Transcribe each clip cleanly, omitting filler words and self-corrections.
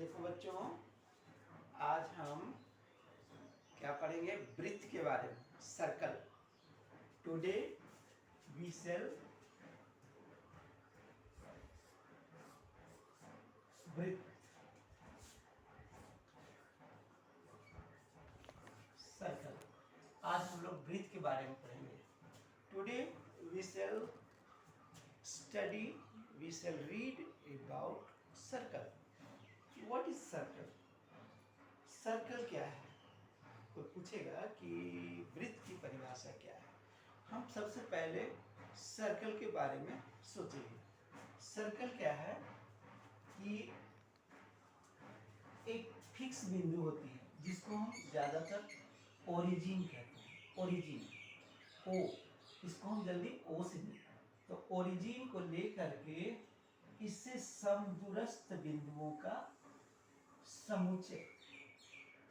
देखो बच्चों, आज हम क्या पढ़ेंगे? वृत्त के बारे में, सर्कल। टुडे वी शैल वृत्त, सर्कल। आज हम लोग वृत्त के बारे में पढ़ेंगे। Today we shall study, we shall read about circle. What is circle? Circle क्या है? कोई पूछेगा कि वृत्त की परिभाषा क्या है। हम सबसे पहले सर्कल के बारे में सोचेंगे। सर्कल क्या है कि एक फिक्स बिंदु होती है जिसको हम ज्यादातर ओरिजिन कहते हैं। ओरिजिन, ओ, इसको हम जल्दी ओ से लेते हैं। तो ओरिजिन को लेकर के इससे समदूरस्थ बिंदुओं का समुच्चय।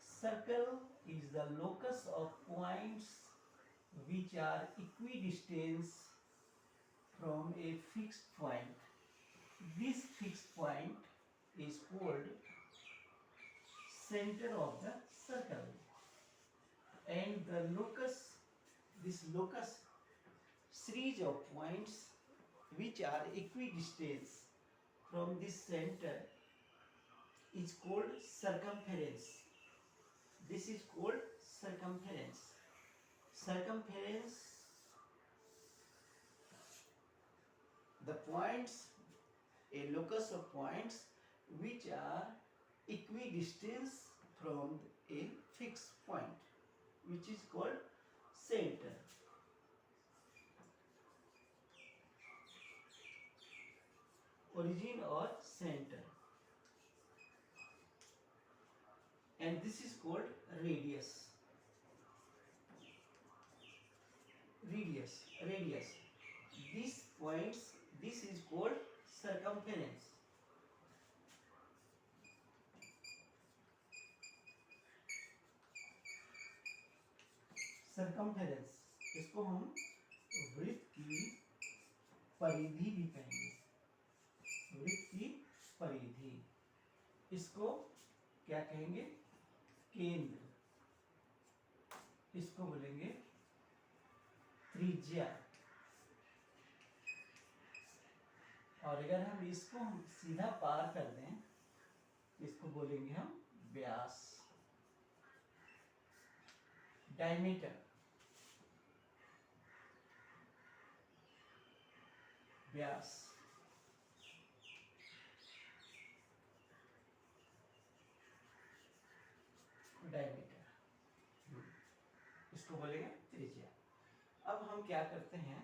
Circle is the locus of points which are equidistant from a fixed point. This fixed point is called center of the circle, and the locus, this locus, series of points which are equidistant from this center is called circumference. This is called circumference. Circumference, the points, a locus of points which are equidistant from a fixed point, which is called center. Origin or center. And this is called radius. Radius. These points, this is called circumference. Circumference, इसको हम वृत्त की परिधि भी कहेंगे। वृत्त की परिधि, इसको क्या कहेंगे? केंद्र। इसको बोलेंगे त्रिज्या। और अगर हम इसको सीधा पार कर दें, इसको बोलेंगे हम व्यास, डायमीटर। व्यास, डायमीटर, इसको बोलेंगे त्रिज्या। अब हम क्या करते हैं?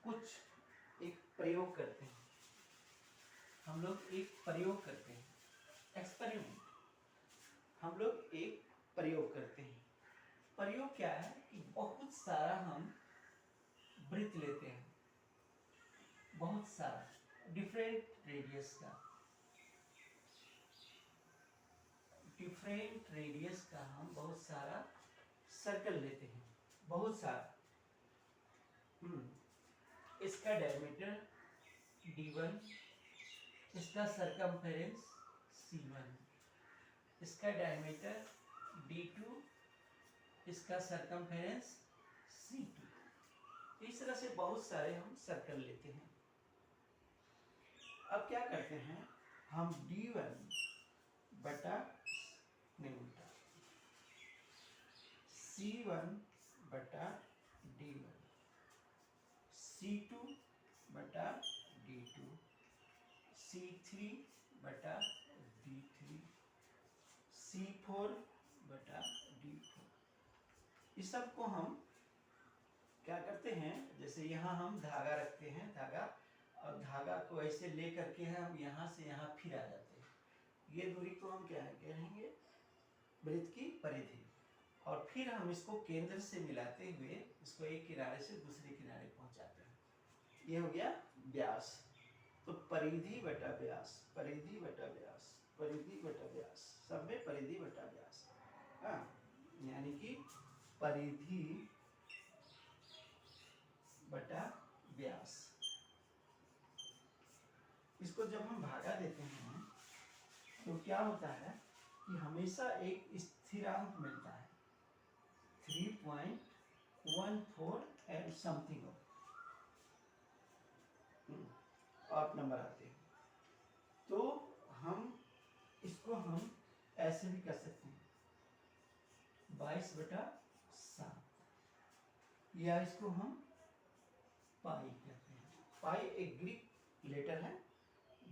कुछ एक प्रयोग करते हैं। हम लोग एक प्रयोग करते हैं, एक्सपेरिमेंट। हम लोग एक प्रयोग करते हैं। प्रयोग क्या है कि बहुत सारा हम वृत्त लेते हैं, बहुत सारा डिफरेंट रेडियस का, डिफरेंट रेडियस का हम बहुत सारा सर्कल लेते हैं, बहुत सारा। इसका डायमीटर d1, इसका सरकमफेरेंस c1, इसका डायमीटर d2, इसका सरकमफेरेंस c2। इस तरह से बहुत सारे हम सर्कल लेते हैं। अब क्या करते हैं? हम d1 बटा, नहीं उल्टा, c1 बटा d1, c2 बटा d2, c3 बटा d3, c4 बटा d4। इस सब को हम क्या करते हैं? जैसे यहाँ हम धागा रखते हैं, धागा, और धागा को ऐसे ले करके हम यहाँ से यहाँ फिर आ जाते हैं। ये दूरी को हम क्या कहेंगे? वृत्त की परिधि। और फिर हम इसको केंद्र से मिलाते हुए इसको एक किनारे से दूसरे किनारे पहुंचाते हैं। ये हो गया व्यास। तो परिधि बटा व्यास, परिधि बटा व्यास, परिधि बटा व्यास, सब में परिधि बटा व्यास। हाँ, यानी कि परिधि बटा व्यास। इसको जब हम भागा देते हैं तो क्या क्या होता है कि हमेशा एक स्थिरांक मिलता है 3.14 एंड समथिंग ऑड नंबर आते हैं। तो हम इसको हम ऐसे भी कर सकते हैं 22/7, या इसको हम पाई कहते हैं। पाई एक ग्रीक लेटर है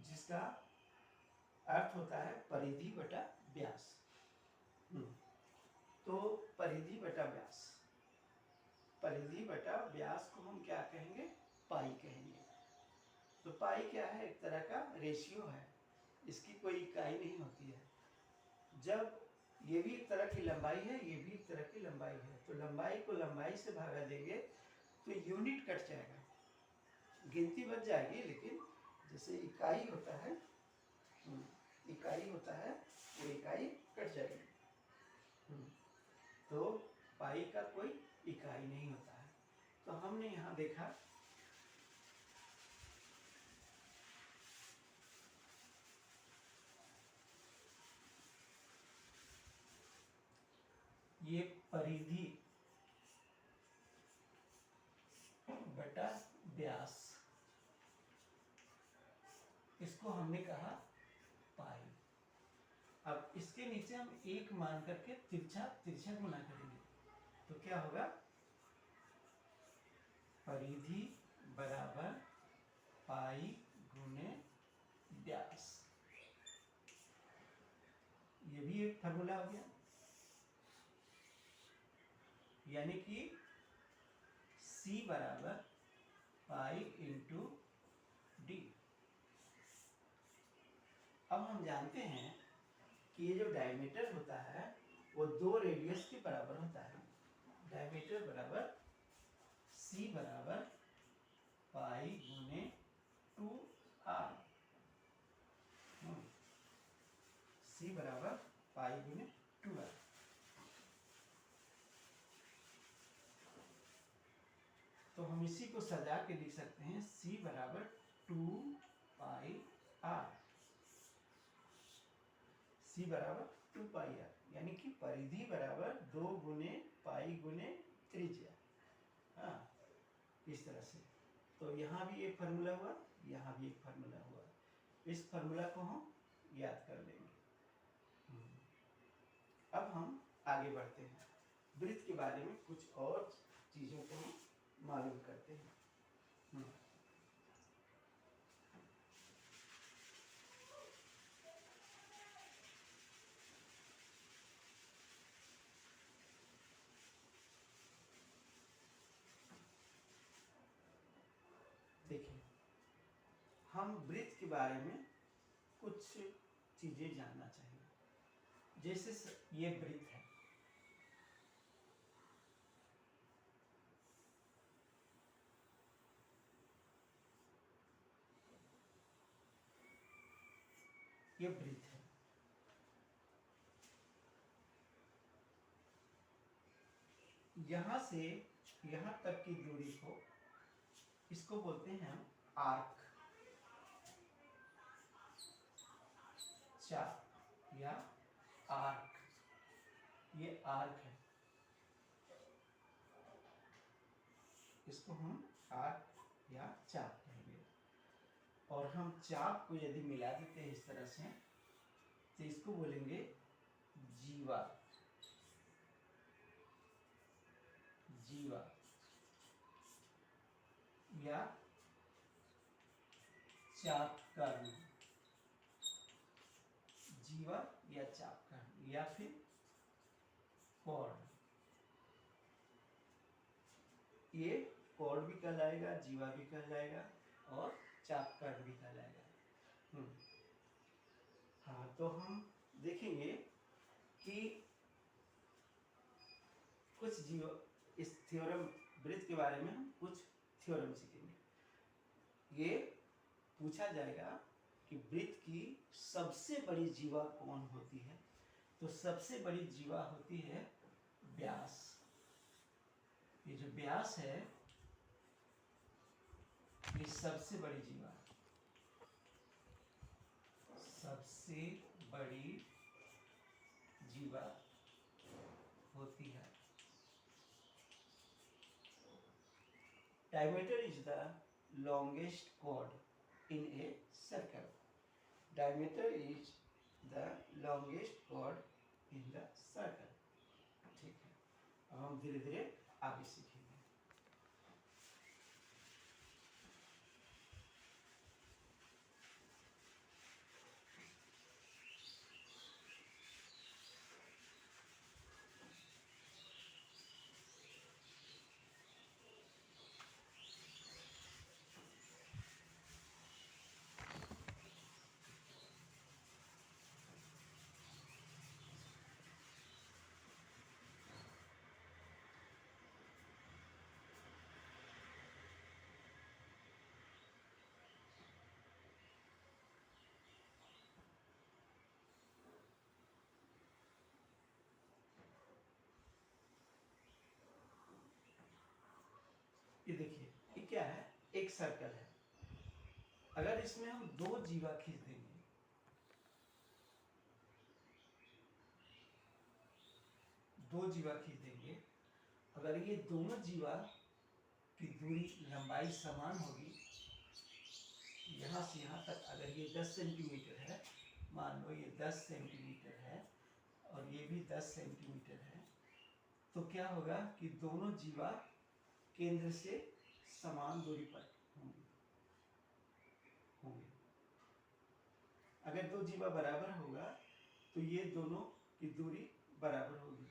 जिसका अर्थ होता है परिधि बटा व्यास। तो परिधि बटा व्यास, परिधि बटा व्यास को हम क्या कहेंगे? पाई कहेंगे। तो पाई क्या है? एक तरह का रेशियो है, इसकी कोई इकाई नहीं होती है। जब ये भी एक तरह की लंबाई है, ये भी एक तरह की लंबाई है, तो लंबाई को लंबाई से भागा देंगे तो यूनिट कट जाएगा, गिनती बच जाएगी, लेकिन जैसे इकाई होता है, इकाई होता है, वो इकाई कट जाएगी। तो पाई का कोई इकाई नहीं होता है। तो हमने यहाँ देखा ये परिधि बटा व्यास, इसको हमने कहा पाई। अब इसके नीचे हम एक मान करके तिरछा तिरछा गुना करेंगे, तो क्या होगा? परिधि बराबर पाई गुने व्यास। ये भी एक फार्मूला हो गया, यानी कि C बराबर पाई इंटू डी। अब हम जानते हैं कि ये जो डायमीटर होता है वो 2 रेडियस के बराबर होता है। डायमीटर बराबर C बराबर पाई गुने 2r। C बराबर पाई गुने 2r। तो हम इसी को सजा के लिख सकते हैं C बराबर 2 पाई r। C बराबर 2 पाई r, यानी कि परिधि बराबर 2 गुने पाई गुने त्रिज्या। हाँ, इस तरह से। तो यहाँ भी एक फार्मूला हुआ, यहाँ भी एक फार्मूला हुआ। इस फार्मूला को हम याद कर लेंगे। अब हम आगे बढ़ते हैं, वृत्त के बारे में कुछ और चीज़ों को हम मालूम करते हैं। देखिए, हम वृत्त के बारे में कुछ चीजें जानना चाहिए। जैसे ये वृत्त है, ये वृत्त है। यहां से यहां तक की दूरी को, इसको बोलते हैं हम आर्क, चाप या आर्क। ये आर्क है, इसको हम आर्क या चाप कहेंगे। और हम चाप को यदि मिला देते हैं इस तरह से, तो इसको बोलेंगे जीवा। जीवा या चाप कर्ण, जीवा या चाप कर्ण, या फिर कॉर्ड। ये कॉर्ड भी कहलाएगा, जीवा भी कहलाएगा, और चाप कर्ण भी कहलाएगा। हाँ, तो हम देखेंगे कि कुछ जीव, इस थ्योरम वृत्त के बारे में हम कुछ थ्योरम सीखेंगे। ये पूछा जाएगा कि वृत्त की सबसे बड़ी जीवा कौन होती है? तो सबसे बड़ी जीवा होती है व्यास। ये जो व्यास है, ये सबसे बड़ी जीवा, सबसे बड़ी जीवा होती है। Diameter is the longest chord in a circle. Diameter is the longest chord in the circle. ठीक है, अब हम धीरे धीरे आगे सीखेंगे। ये देखिए, ये क्या है, एक सर्कल है। अगर इसमें हम दो जीवा खींच देंगे, अगर ये दोनों जीवा की दूरी लंबाई समान होगी, यहाँ से यहाँ तक अगर ये 10 सेंटीमीटर है, मान लो ये 10 सेंटीमीटर है और ये भी 10 सेंटीमीटर है, तो क्या होगा कि दोनों जीवा केंद्र से समान दूरी पर होंगे। अगर दो जीवा बराबर होगा तो ये दोनों की दूरी बराबर होगी।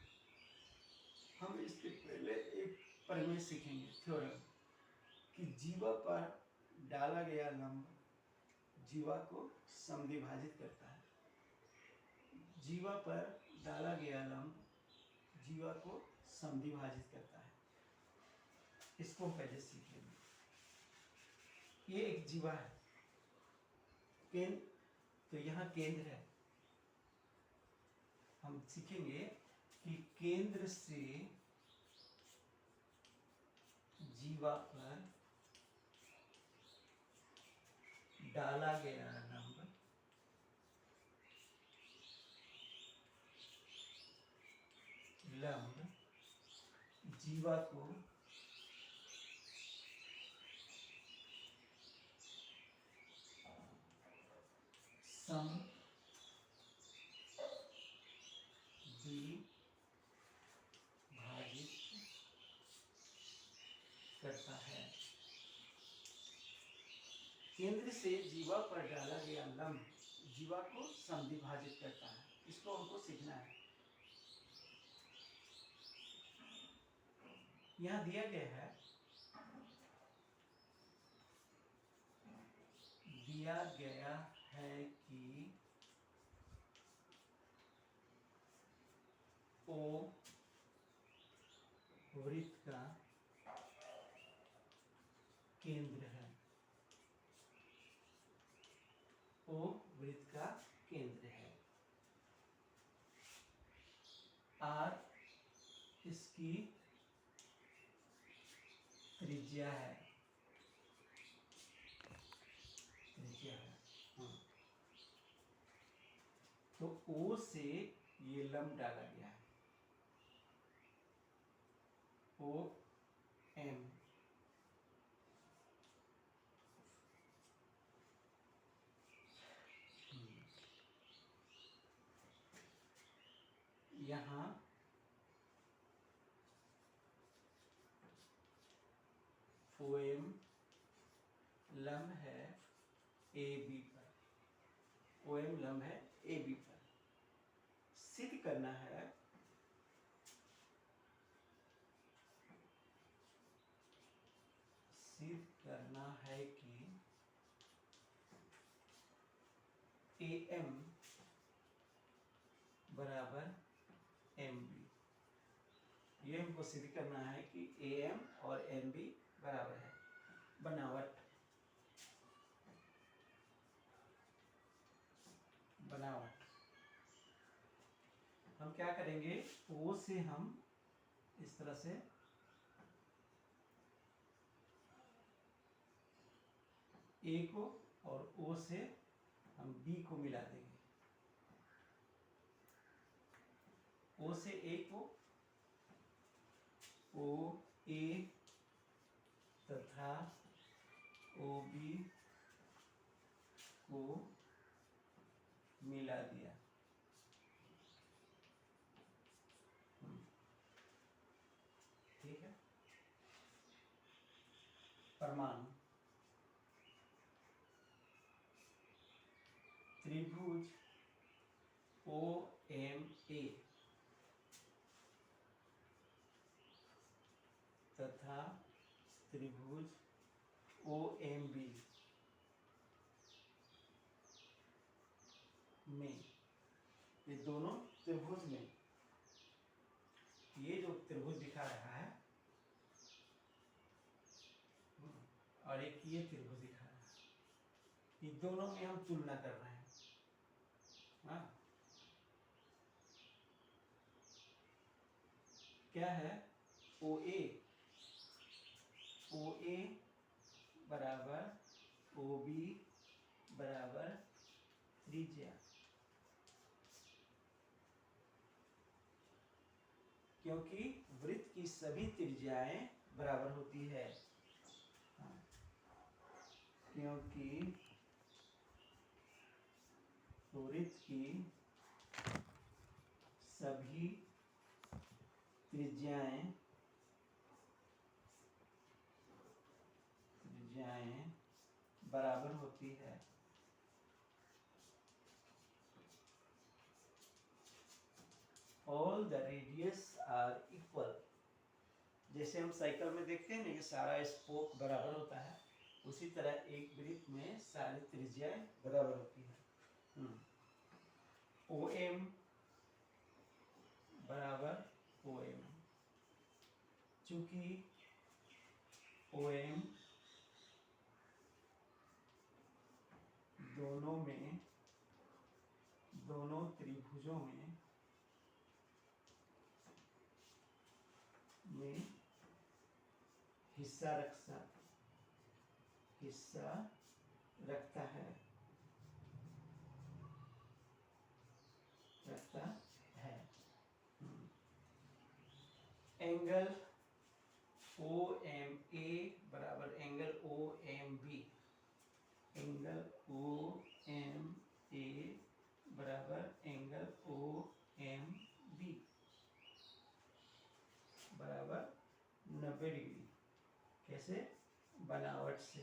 हम इसके पहले एक प्रमेय सीखेंगे, थ्योरम, कि जीवा पर डाला गया लंब जीवा को समद्विभाजित करता है। जीवा पर डाला गया लंब जीवा को समद्विभाजित करता है। इसको हम पहले सीख लेंगे। ये एक जीवा है, केंद्र, तो यहाँ केंद्र है। हम सीखेंगे कि केंद्र से जीवा पर डाला गया लंब जीवा को समद्विभाजित करता है। केंद्र से जीवा पर डाला गया लंब जीवा को समद्विभाजित करता है। इसको हमको सीखना है। यहाँ दिया गया है कि O वृत्त का केंद्र है। O वृत्त का केंद्र है। R इसकी त्रिज्या है। तो O से ये लंब डाला गया है, OM। यहाँ OM लंब है AB पर, OM लंब है AB पर। सिद्ध करना है कि AM बराबर MB। ये हमको सिद्ध करना है कि AM और MB बराबर है। बनावट हम क्या करेंगे, O से हम इस तरह से A को और O से हम B को मिला देंगे। ओ से ए को ओ ए तथा ओ बी को मिला दिया। ठीक है। परमाणु त्रिभुज ओ एम ए तथा त्रिभुज ओ एम बी में, ये दोनों त्रिभुज में, ये जो त्रिभुज दिखा रहा है और एक ये त्रिभुज दिखा रहा है, ये दोनों में हम तुलना कर रहे हैं। हाँ, क्या है? ओ ए बराबर ओ बी बराबर त्रिज्या, क्योंकि वृत्त की सभी त्रिज्याएं बराबर होती है। हाँ, क्योंकि वृत्त की सभी त्रिज्याएं बराबर होती है। All the radius are equal। जैसे हम साइकिल में देखते हैं ना कि सारा स्पोक बराबर होता है, उसी तरह एक वृत्त में सारी त्रिज्याएं बराबर होती है। ओ एम बराबर ओ एम, चूंकि ओ एम दोनों त्रिभुजों में हिस्सा रखता है। एंगल ओ एम ए बराबर angle O M B, angle O M A बराबर एंगल ओ एम बी बराबर 90 डिग्री। कैसे? बनावट से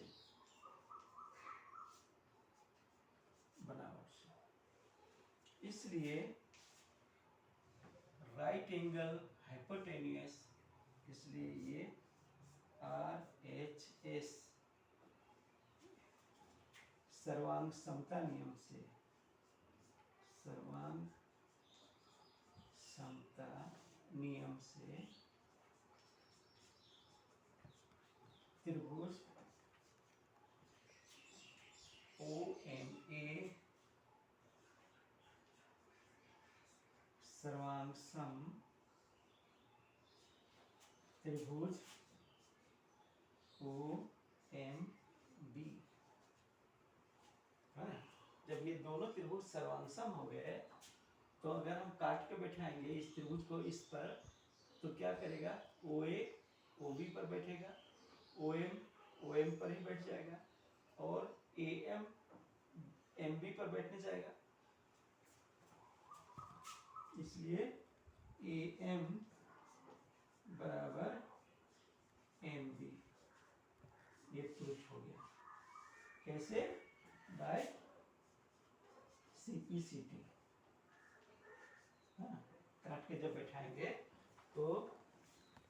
इसलिए राइट एंगल हाइपोटेन्यूस, इसलिए ये RHS सर्वांग समता नियम से त्रिभुज OMA सर्वांग सम त्रिभुज OMB है ना। जब ये दोनों त्रिभुज सर्वांगसम हो गए तो अगर हम काट के बैठाएंगे इस त्रिभुज को इस पर, तो क्या करेगा? OA OB पर बैठेगा, OM OM पर ही बैठ जाएगा और AM MB पर बैठने जाएगा। इसलिए AM बराबर MB, ये प्रूफ हो गया। कैसे? Bye CP/CT। हाँ, काट के जब बैठाएंगे तो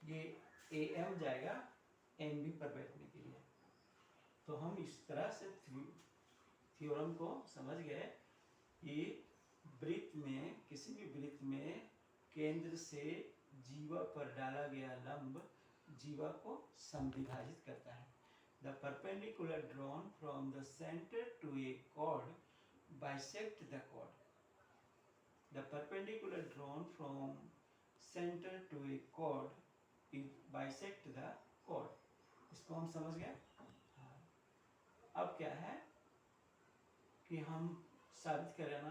ये AM जाएगा MB पर बैठने के लिए। तो हम इस तरह से थ्योरम को समझ गए कि वृत्त में, किसी भी वृत्त में केंद्र से जीवा पर डाला गया लंब जीवा को समविभाजित करता है। The perpendicular drawn from the center to a chord bisect the chord. The perpendicular drawn from center to a chord bisect the chord। इसको हम समझ गए। अब क्या है कि हम साबित करें ना,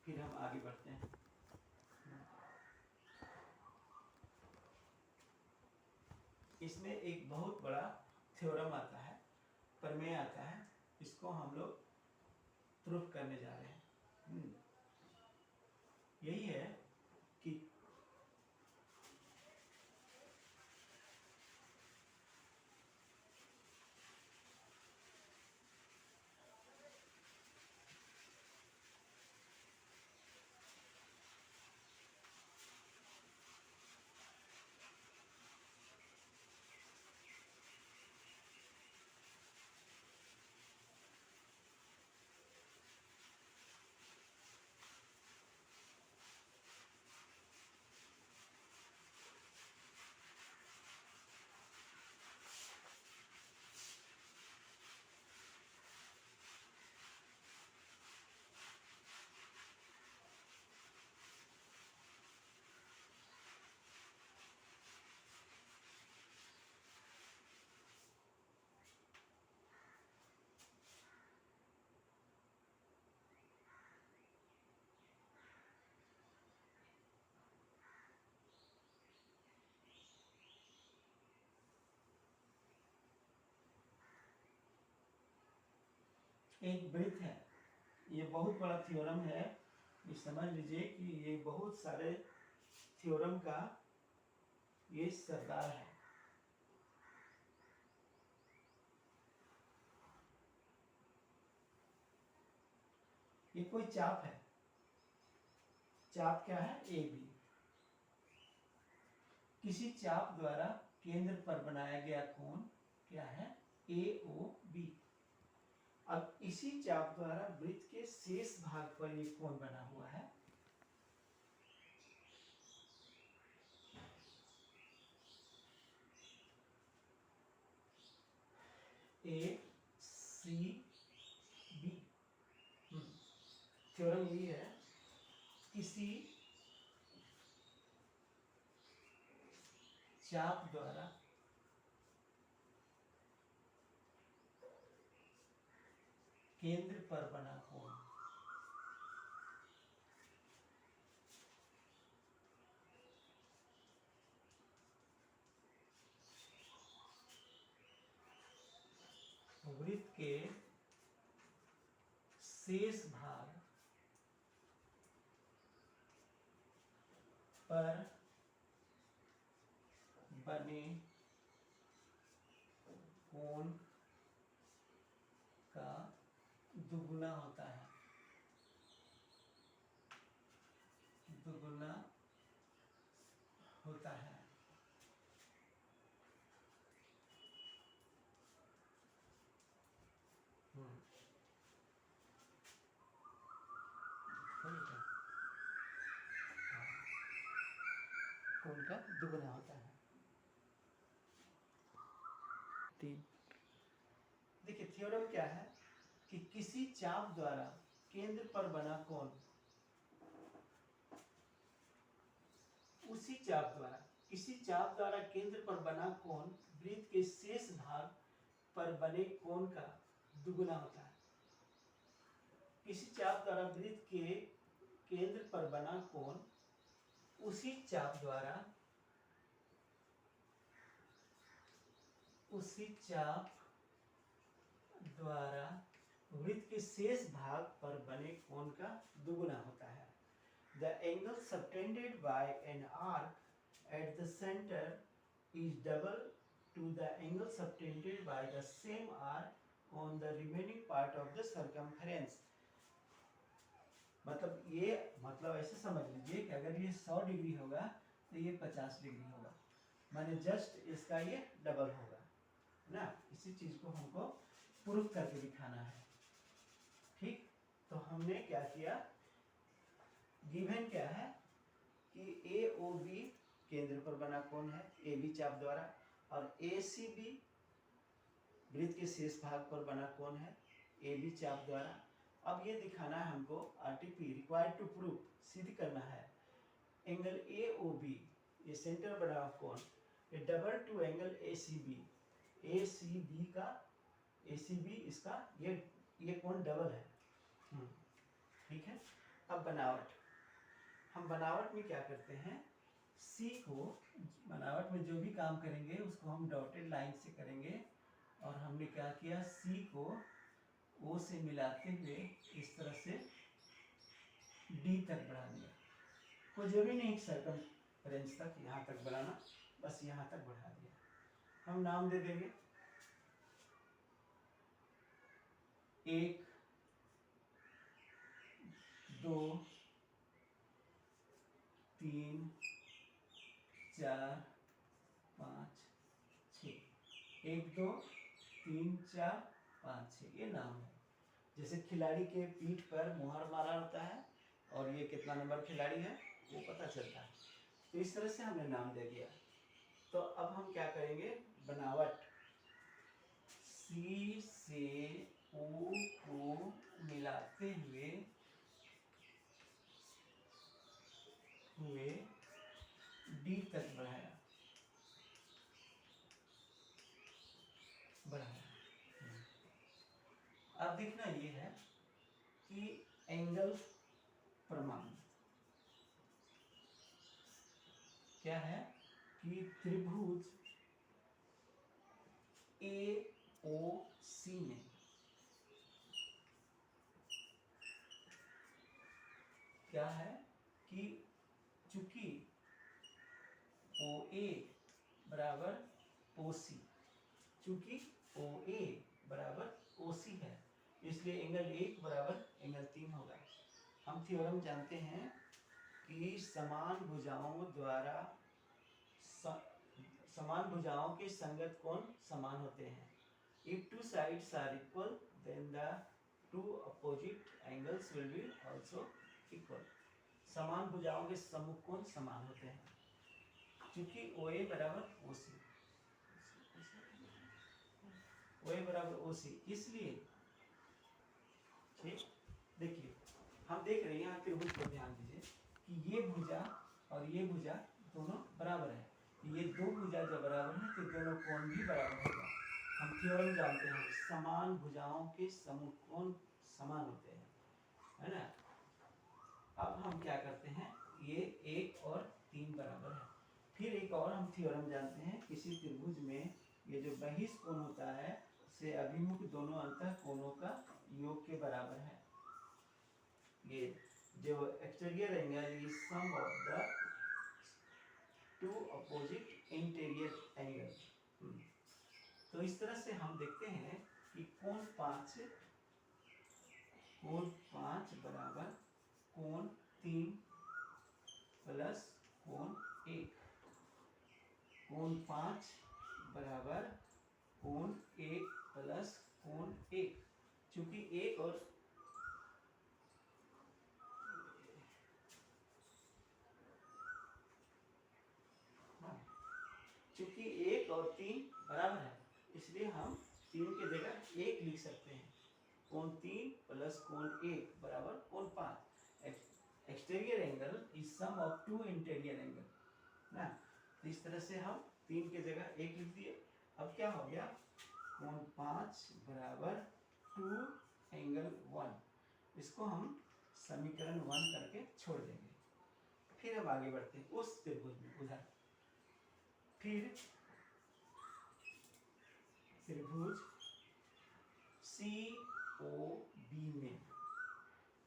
फिर हम आगे बढ़ते हैं। इसमें एक बहुत बड़ा थ्योरम आता है, प्रमेय आता है, इसको हम लोग प्रूफ करने जा रहे हैं। यही है कि एक वृत्त है, ये बहुत बड़ा थ्योरम है, ये समझ लीजिए कि ये बहुत सारे थ्योरम का ये सरदार है। ये कोई चाप है, चाप क्या है, ए बी। किसी चाप द्वारा केंद्र पर बनाया गया कोण क्या है, ए ओ बी। अब इसी चाप द्वारा वृत्त के शेष भाग पर ये कोण बना हुआ है, ए सी बी। थ्योरम यही है, किसी चाप द्वारा केंद्र पर बना कोण वृत्त के शेष भाग पर बने कोण का दुगुना होता है, दुगुना होता है। कोण का दुगुना होता है। तीन, देखिए थ्योरम क्या है कि किसी चाप द्वारा केंद्र पर बना कोण उसी चाप द्वारा, किसी चाप द्वारा केंद्र पर बना कोण वृत्त के शेष भाग पर बने कोण का दुगुना होता है। किसी चाप द्वारा वृत्त के केंद्र पर बना कोण उसी चाप द्वारा वृत्त के शेष भाग पर बने कोण का दुगुना होता है। The angle subtended by an arc at the center is double to the angle subtended by the same arc on the remaining part of the circumference. मतलब ऐसे समझ लीजिए कि अगर ये 100 डिग्री होगा तो ये 50 डिग्री होगा, माने जस्ट इसका ये डबल होगा ना। इसी चीज को हमको प्रूफ करके दिखाना है, ठीक। तो हमने क्या किया, गिवन क्या है कि ए ओ बी केंद्र पर बना कोण है ए बी चाप द्वारा, और ए सी बी वृत्त के शेष भाग पर बना कोण है ए बी चाप द्वारा। अब ये दिखाना है हमको, आरटीपी रिक्वायर्ड टू प्रूव, सिद्ध करना है एंगल ए ओ बी, ये सेंटर बना कोण, ये double two angle A C B का, ए सी बी इसका ये कोण डबल है, ठीक है। अब बनावट, हम बनावट में क्या करते हैं, सी को बनावट में जो भी काम करेंगे उसको हम डॉटेड लाइन से करेंगे। और हमने क्या किया, सी को ओ से मिलाते हुए इस तरह से डी तक बढ़ा दिया। कोई जरूरी नहीं सर्कम रेंज तक यहाँ तक बढ़ाना, बस यहाँ तक बढ़ा दिया। हम नाम दे देंगे 1 2 3 4 5 6, 1 2 3 4 5 6 ये नाम है। जैसे खिलाड़ी के पीठ पर मुहर मारा होता है और ये कितना नंबर खिलाड़ी है वो पता चलता है। तो इस तरह से हमने नाम दे दिया। तो अब हम क्या करेंगे, बनावट सी से ओ को मिलाते हुए डी तक बढ़ाया। अब देखना ये है कि एंगल प्रमाण क्या है कि त्रिभुज AOC में क्या है कि चूंकि OA बराबर OC, चूंकि OA बराबर OC है इसलिए एंगल 1 बराबर एंगल 3 होगा। हम थ्योरम जानते हैं कि समान भुजाओं द्वारा समान भुजाओं के संगत कोण समान होते हैं। If two sides are equal, then the two opposite angles will be also equal. समान भुजाओं के सम्मुख कोण समान होते हैं। क्योंकि OA बराबर OC, OA बराबर OC, इसलिए ठीक। देखिए हम देख रहे हैं यहाँ त्रिभुज पर ध्यान दीजिए कि ये भुजा और ये भुजा दोनों बराबर है। ये दो भुजा जब बराबर है तो दोनों कोण भी बराबर होगा। हम थ्योरम जानते हैं समान भुजाओं के सम्मुख कोण समान होते हैं, है ना। अब हम क्या करते हैं, ये 1 और 3 बराबर है। फिर एक और हम थ्योरम जानते हैं, किसी त्रिभुज में ये जो बहिष कोण होता है से अभिमुख दोनों अंतः कोणों का योग के बराबर है। ये जो exterior angle is sum of the two opposite interior angle. तो इस तरह से हम देखते हैं कि कोण 5 बराबर कोण 3 प्लस कोण 1, कोण 5 बराबर कोण 1 प्लस कोण 1। चूंकि 1 और चूंकि 1 और 3 बराबर है इसलिए हम 3 के जगह 1 लिख सकते हैं। कोण 3 प्लस कोण 1 बराबर कोण 5। Exterior angle is sum of two interior angle ना। तो इस तरह से हम 3 के जगह 1 लिख दिए। अब क्या हो गया, कोण 5 बराबर 2 एंगल 1। इसको हम समीकरण 1 करके छोड़ देंगे। फिर हम आगे बढ़ते हैं उस त्रिभुज में उधर। फिर त्रिभुज COB में,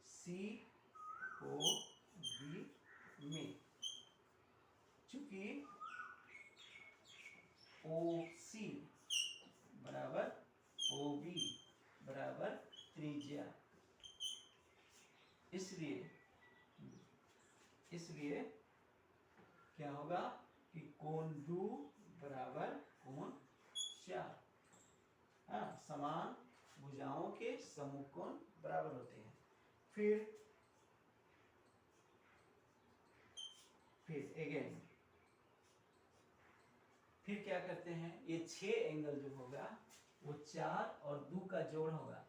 COB में चूंकि OC बराबर OB बराबर त्रिज्या, इसलिए क्या होगा कि कोण 2 बराबर कोण 4। हाँ, समान भुजाओं के सम्मुख कोण बराबर होते हैं। फिर अगेन फिर क्या करते हैं, ये 6 एंगल जो होगा वो 4 और 2 का जोड़ होगा।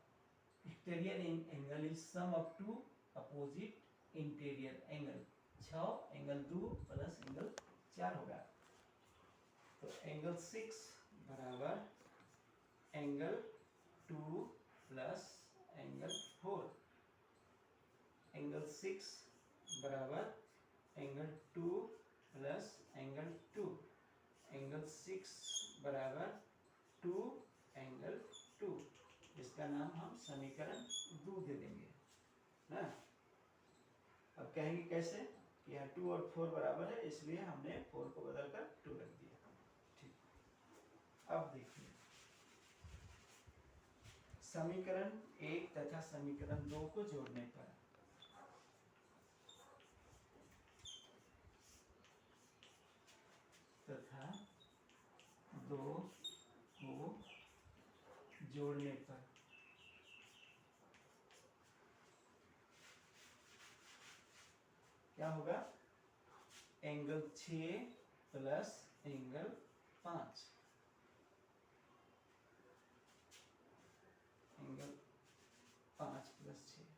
Exterior angle is sum of two opposite interior angle. 6 angle 2 plus angle 4 होगा। तो एंगल 6 बराबर एंगल 2 प्लस एंगल 4। एंगल 6 बराबर एंगल 2 प्लस एंगल 2, एंगल 6 बराबर 2 एंगल 2। इसका नाम हम समीकरण 2 दे देंगे ना। अब कहेंगे कैसे कि यहाँ 2 और 4 बराबर है, इसलिए हमने 4 को बदलकर 2 रख दिया। ठीक, अब देखिए समीकरण 1 तथा समीकरण 2 को जोड़ने पर तथा 2 को जोड़ने पर क्या होगा, angle 6 plus angle 5, angle 5 plus 6।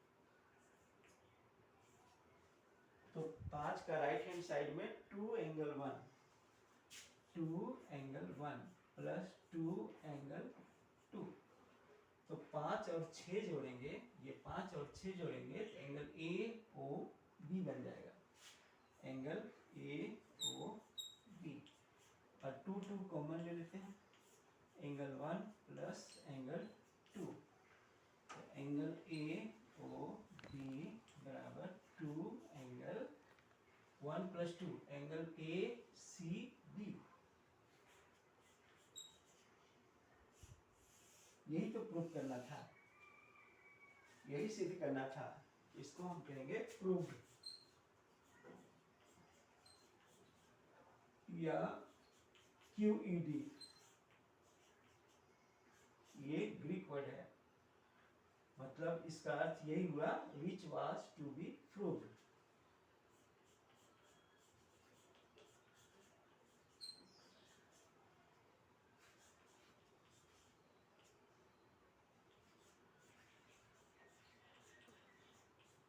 तो 5 का राइट हैंड साइड में 2 एंगल 1, 2 एंगल 1 प्लस 2 एंगल 2। तो 5 और 6 जोड़ेंगे, ये 5 और 6 जोड़ेंगे तो एंगल ए ओ बी बन जाएगा, एंगल ए ओ बी। और 2 2 कॉमन ले लेते हैं, एंगल 1 प्लस एंगल 2, तो एंगल ए ओ बी बराबर 2 angle 1 plus 2 angle A C B. यही तो प्रूव करना था, यही सिद्ध करना था, इसको हम कहेंगे प्रूव्ड या QED। ये ग्रीक वर्ड है, मतलब इसका अर्थ यही हुआ which was to be proved.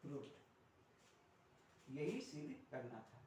Proved, यही सिद्ध करना था।